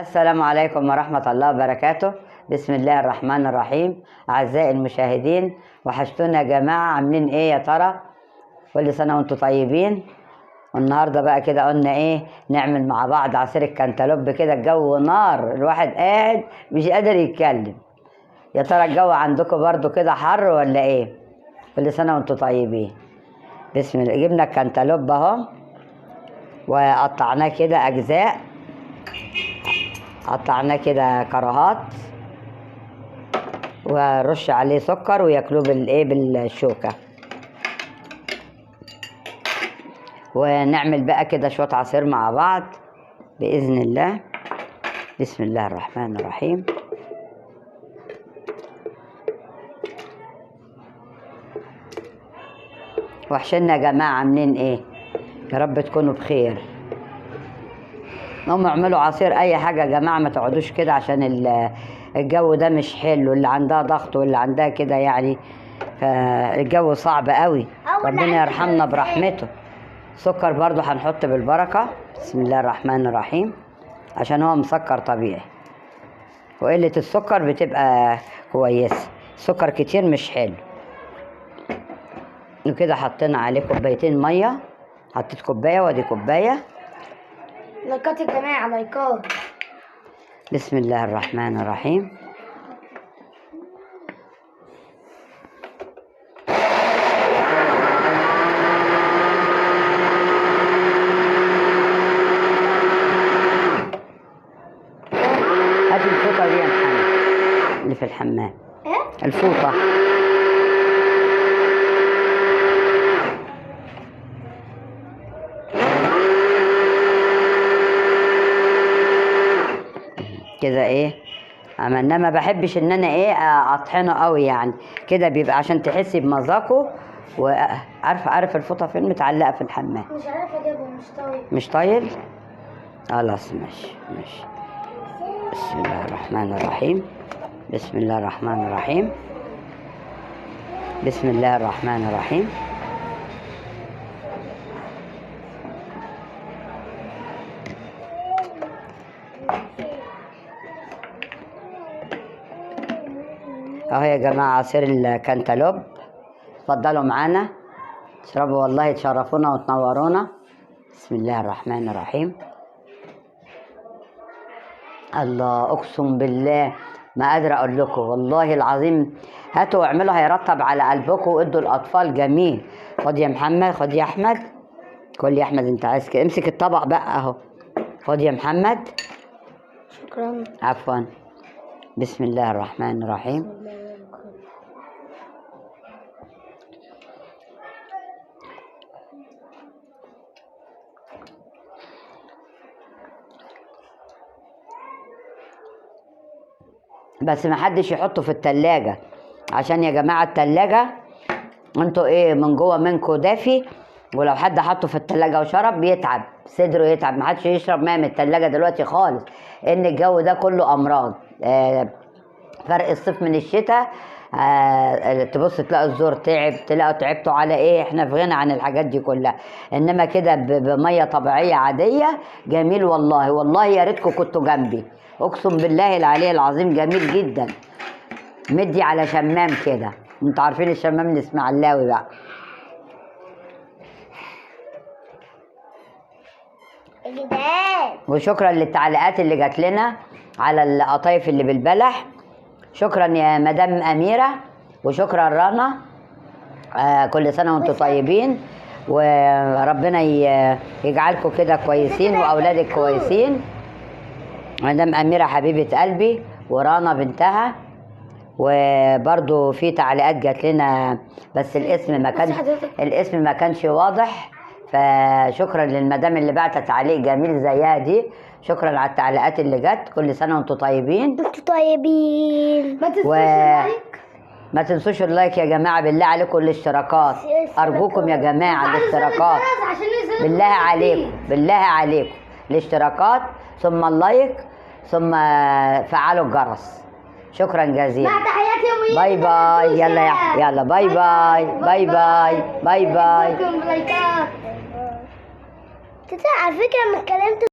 السلام عليكم ورحمة الله وبركاته. بسم الله الرحمن الرحيم. أعزائي المشاهدين، وحشتونا يا جماعة، عاملين إيه يا ترى؟ كل سنة وأنتم طيبين. والنهاردة بقى كده قلنا إيه، نعمل مع بعض عصير الكنتالوب. كده الجو نار، الواحد قاعد مش قادر يتكلم. يا ترى الجو عندكم برضو كده حر ولا إيه؟ كل سنة وأنتم طيبين. بسم الله. جبنا الكنتالوب أهو وقطعناه كده أجزاء، قطعناه كده كراهات، ورش عليه سكر وياكلوه بالايه بالشوكه. ونعمل بقى كده شويه عصير مع بعض باذن الله. بسم الله الرحمن الرحيم. وحشنا يا جماعه، عاملين ايه؟ يا رب تكونوا بخير. هم اعملوا عصير اي حاجه يا جماعه، ما تقعدوش كده عشان الجو ده مش حلو، اللي عندها ضغط واللي عندها كده يعني، فالجو صعب قوي، ربنا يرحمنا برحمته. سكر برضو هنحط بالبركه. بسم الله الرحمن الرحيم، عشان هو مسكر طبيعي، وقله السكر بتبقى كويسه، سكر كتير مش حلو. وكده حطينا عليه كوبايتين ميه، حطيت كوبايه وادي كوبايه. لايكات يا جماعة، لايكات. بسم الله الرحمن الرحيم. هات الفوطة دي يا محمد اللي في الحمام. ايه؟ الفوطة. كده ايه عملنا. ما بحبش ان انا ايه اطحنه قوي يعني، كده بيبقى عشان تحسي بمذاقه. وعارف الفوطه فين؟ متعلقه في الحمام. مش عارفة اجيبه، مش طايق. مش طايل؟ خلاص ماشي. بسم الله الرحمن الرحيم. بسم الله الرحمن الرحيم. بسم الله الرحمن الرحيم. اهو يا جماعه عصير الكنتالوب. اتفضلوا معانا اشربوا، والله تشرفونا وتنورونا. بسم الله الرحمن الرحيم. الله، اقسم بالله ما قادره اقول لكم والله العظيم. هاتوا واعملوا، هيرطب على قلبكم، وادوا الاطفال جميل. خد يا محمد، خد يا احمد، كل يا احمد انت عايز كده. امسك الطبق بقى اهو، خد يا محمد. شكرا. عفوا. بسم الله الرحمن الرحيم. بس ما حدش يحطه في التلاجة، عشان يا جماعة التلاجة انتوا ايه من جوه منكم دافي، ولو حد حطه في التلاجة وشرب بيتعب صدره، يتعب. ما حدش يشرب ماء من التلاجة دلوقتي خالص، ان الجو ده كله امراض. فرق الصيف من الشتاء. تبص تلاقوا الزور تعب، تلاقوا تعبتوا على ايه. احنا في غنى عن الحاجات دي كلها، انما كده بميه طبيعيه عاديه جميل. والله والله يا ريتكم كنتوا جنبي، اقسم بالله العلي العظيم جميل جدا. مدي على شمام كده، انتوا عارفين الشمام الاسماعيلاوي بقى. وشكرا للتعليقات اللي جات لنا على القطايف اللي بالبلح. شكرا يا مدام أميرة، وشكرا رنا. كل سنة وانتم طيبين، وربنا يجعلكم كده كويسين وأولادك كويسين. مدام أميرة حبيبة قلبي، ورانا بنتها. وبرضو في تعليقات جات لنا بس الاسم ما كانش واضح، فشكرا للمدام اللي بعتت تعليق جميل زيها دي. شكرا على التعليقات اللي جت. كل سنه وانتم طيبين. انتوا طيبين. ما تنسوش اللايك. ما تنسوش اللايك يا جماعه، بالله عليكم الاشتراكات، ارجوكم يا جماعه الاشتراكات، بالله عليكم بالله عليكم الاشتراكات، ثم اللايك، ثم فعلوا الجرس. شكرا جزيلا. مع تحياتي يومية. باي باي. يلا باي باي باي باي باي باي. تتا على فكرة لما اتكلمت